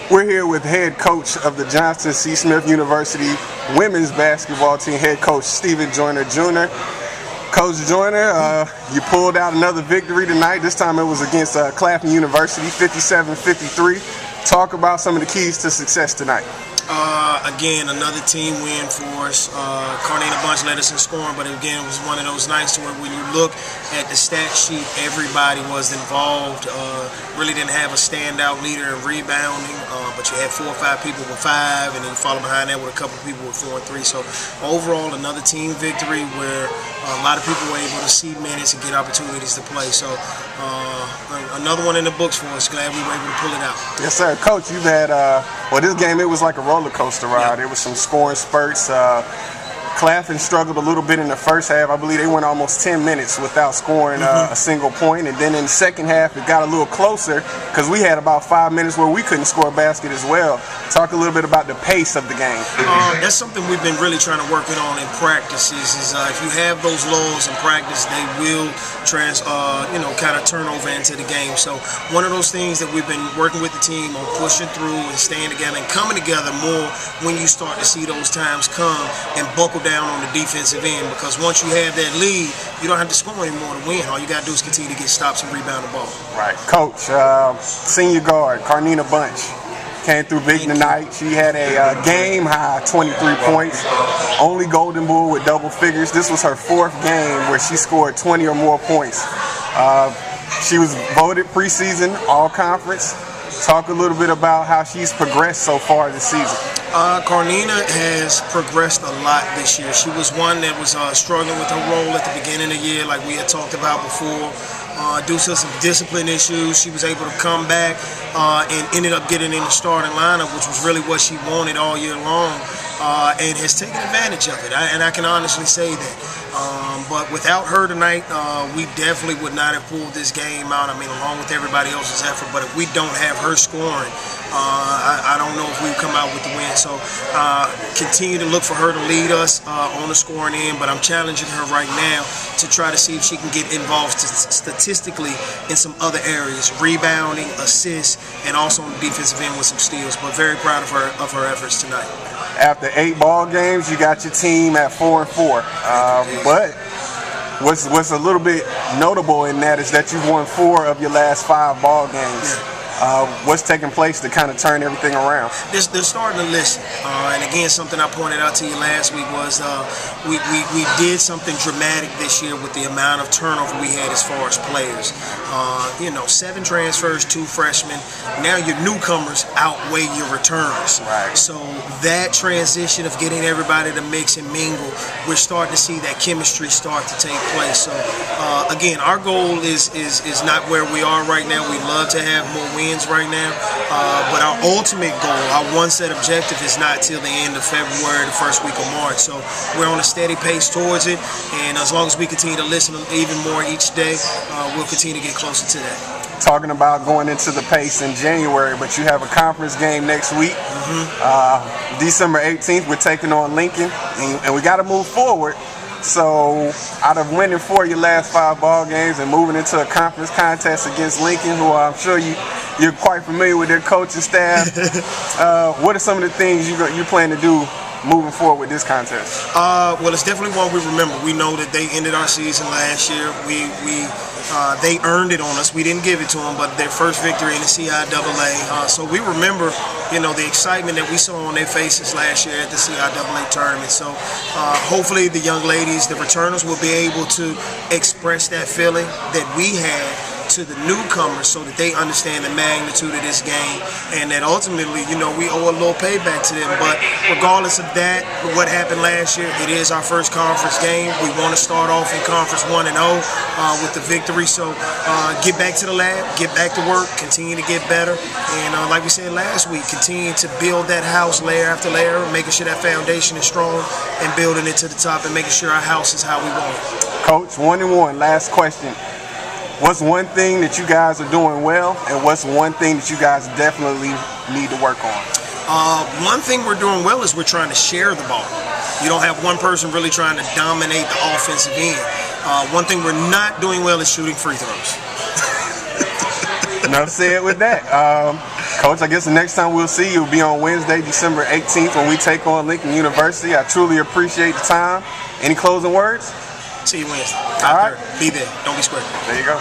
We're here with head coach of the Johnson C. Smith University women's basketball team, head coach Stephen Joyner Jr. Coach Joyner, you pulled out another victory tonight. This time it was against Claflin University, 57-53. Talk about some of the keys to success tonight. Again, another team win for us. Carnina Bunch led us in scoring, but again, it was one of those nights to where when you look at the stat sheet, everybody was involved. Really didn't have a standout leader in rebounding, but you had 4 or 5 people with 5, and then you follow behind that with a couple of people with 4 and 3. So overall, another team victory where a lot of people were able to see minutes and get opportunities to play. So another one in the books for us. Glad we were able to pull it out. Yes, sir. Coach, you've had, well, this game, it was like a roller coaster ride. There was some scoring spurts. Claflin struggled a little bit in the first half. I believe they went almost 10 minutes without scoring a single point. And then in the second half, it got a little closer because we had about 5 minutes where we couldn't score a basket as well. Talk a little bit about the pace of the game. That's something we've been really trying to work on in practices. Is if you have those lulls in practice, they will kind of turn over into the game. So one of those things that we've been working with the team on, pushing through and staying together and coming together more when you start to see those times come and buckle down on the defensive end, because once you have that lead, you don't have to score anymore to win. All you got to do is continue to get stops and rebound the ball. Right. Coach, senior guard, Carnina Bunch, came through big tonight. She had a game-high 23 points, only Golden Bull with double figures. This was her 4th game where she scored 20 or more points. She was voted preseason all-conference. Talk a little bit about how she's progressed so far this season. Carnina has progressed a lot this year. She was one that was struggling with her role at the beginning of the year, like we had talked about before. Due to some discipline issues, she was able to come back and ended up getting in the starting lineup, which was really what she wanted all year long, and has taken advantage of it. And I can honestly say that. But without her tonight, we definitely would not have pulled this game out. I mean, along with everybody else's effort. But if we don't have her scoring, I don't know if we would come out with the win. So continue to look for her to lead us on the scoring end. But I'm challenging her right now to try to see if she can get involved statistically in some other areas, rebounding, assists, and also on the defensive end with some steals. But very proud of her efforts tonight. After 8 ball games, you got your team at 4-4. But what's a little bit notable in that is that you've won 4 of your last 5 ball games. What's taking place to kind of turn everything around? They're starting to listen. And again, something I pointed out to you last week was we did something dramatic this year with the amount of turnover we had as far as players. 7 transfers, 2 freshmen. Now your newcomers outweigh your returns. Right. So that transition of getting everybody to mix and mingle, we're starting to see that chemistry start to take place. So again, our goal is not where we are right now. We'd love to have more wins right now, but our ultimate goal, our one set objective, is not till the end of February, the first week of March. So we're on a steady pace towards it, and as long as we continue to listen even more each day, we'll continue to get closer to that. Talking about going into the pace in January, but you have a conference game next week. December 18th, we're taking on Lincoln, and we got to move forward. So out of winning 4 of your last 5 ball games and moving into a conference contest against Lincoln, who I'm sure you're quite familiar with their coaching staff, what are some of the things you plan to do moving forward with this contest? Well, it's definitely one we remember. We know that they ended our season last year. They earned it on us. We didn't give it to them, but their first victory in the CIAA. So we remember, the excitement that we saw on their faces last year at the CIAA tournament. So hopefully the young ladies, the returners, will be able to express that feeling that we had to the newcomers so that they understand the magnitude of this game, and that ultimately, we owe a little payback to them. But regardless of that, what happened last year, it is our first conference game. We want to start off in Conference 1-0 with the victory. So get back to the lab, get back to work, continue to get better, and like we said last week, continue to build that house layer after layer, making sure that foundation is strong and building it to the top and making sure our house is how we want it. Coach, 1-1, last question. What's one thing that you guys are doing well, and what's one thing that you guys definitely need to work on? One thing we're doing well is we're trying to share the ball. You don't have one person really trying to dominate the offensive end. One thing we're not doing well is shooting free throws. Enough said with that. Coach, I guess the next time we'll see you will be on Wednesday, December 18th, when we take on Lincoln University. I truly appreciate the time. Any closing words? See you Wednesday. All right. Be there. Don't be square. There you go.